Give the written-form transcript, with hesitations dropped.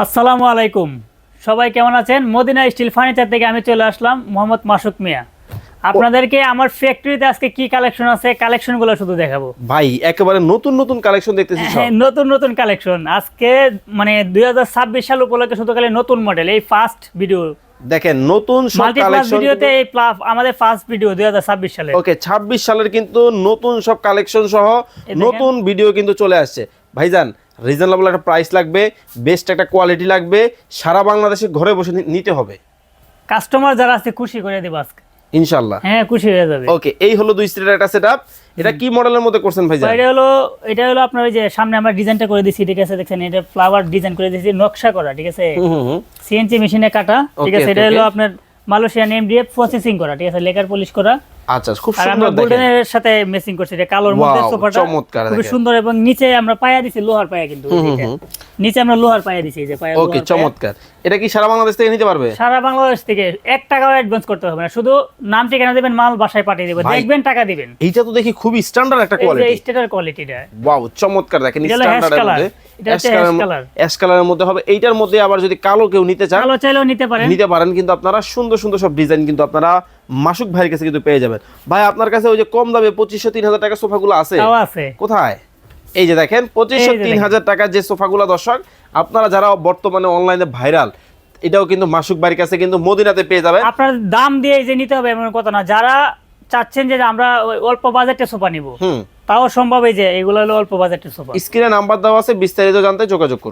আসসালামু আলাইকুম, সবাই কেমন আছেন? মদিনা স্টিল ফার্নিচার থেকে আমি চলে আসলাম, মোহাম্মদ মাসুক মিয়া। আপনাদেরকে আমার ফ্যাক্টরিতে আজকে কি কালেকশন আছে, কালেকশনগুলো শুধু দেখাবো। ভাই একেবারে নতুন নতুন কালেকশন দেখতেছি সব। হ্যাঁ, নতুন নতুন কালেকশন আজকে, মানে 2026 সাল উপলক্ষে শুধু খালি নতুন মডেল। এই ফার্স্ট ভিডিও দেখেন নতুন সব মাল্টিপ্লাস কালেকশন ভিডিওতে, এই আমাদের ফার্স্ট ভিডিও 2026 সালে। ওকে 26 সালের কিন্তু নতুন সব কালেকশন সহ দেখেন। নতুন ভিডিও কিন্তু চলে আসছে। ভাইজান রিজনেবল একটা প্রাইস লাগবে, বেস্ট একটা কোয়ালিটি লাগবে, সারা বাংলাদেশে ঘরে বসে নিতে হবে। কাস্টমার যারা আছে খুশি করে দেব আজকে ইনশাআল্লাহ। হ্যাঁ, খুশি হয়ে যাবে। ওকে, এই হলো দুই স্টেটের একটা সেটআপ। এটা কি মডেলের মধ্যে করছেন ভাইজান? এটা হলো আপনার ওই যে সামনে আমরা ডিজাইনটা করে দিয়েছি, ঠিক আছে? দেখছেন, এটা ফ্লাওয়ার ডিজাইন করে দিয়েছি, নকশা করা, ঠিক আছে? সিএনসি মেশিনে কাটা, ঠিক আছে? এটা হলো আপনার মালয়েশিয়ান এমডিএফ প্রসেসিং করা, ঠিক আছে? লেকার পলিশ করা। আচ্ছা, খুব আর আমরা সুন্দর দেখেন। গোল্ডেনের সাথে ম্যাচিং করছি, এটা কালোর মধ্যে Wow, সোফাটা চমৎকার খুব দেখেন। সুন্দর। এবং নিচে আমরা পায়া দিছি লোহার পায়া, কিন্তু এইটা। নিচে আমরা লোহার পায়া দিছি, এই যে পায়া। ওকে, চমৎকার। এটা কি সারা বাংলাদেশ থেকে নিতে পারবে? সারা বাংলাদেশ থেকে 1 টাকাও অ্যাডভান্স করতে হবে না, শুধু নাম ঠিকানা দিবেন, মাল বাসায় পাঠিয়ে দিবেন, ভাই, দেখবেন, টাকা দিবেন। এইটা তো দেখি খুবই স্ট্যান্ডার্ড একটা এই যে কোয়ালিটি। স্টেটার কোয়ালিটিটা, ওয়াও, চমৎকার দেখেন। এটা হলো স্ট্যান্ডার্ডের hash মধ্যে color। এটা হচ্ছে hash color। অ্যাশ কালারের মধ্যে হবে। এইটার মধ্যে আবার যদি কালো কেউ নিতে চান কালো চাইলেও নিতে পারেন। নিতে পারেন, কিন্তু আপনারা সুন্দর সুন্দর সব ডিজাইন কিন্তু আপনারা মাসুক ভাইয়ের কাছে কিন্তু পেয়ে যাবেন। ভাই আপনার কাছে ওই যে কম দামে 2500-3000 টাকা সোফাগুলো আছে? তাও আছে। কোথায়? এই যে দেখেন 2500-3000 টাকার যে সোফাগুলো, দর্শক আপনারা যারা বর্তমানে অনলাইনে ভাইরাল, এটাও কিন্তু মাসুক ভাইয়ের কাছে কিন্তু মদিনাতে পেয়ে যাবেন। আপনার দাম দিয়ে যে নিতে হবে এমন কথা না। যারা চাচ্ছেন যে আমরা ওই অল্প বাজেটের সোফা নিব, তাও সম্ভব। এই যে এগুলো হলো অল্প বাজেটের সোফা। স্ক্রিনে নাম্বার দেওয়া আছে, বিস্তারিত জানতে যোগাযোগ করুন।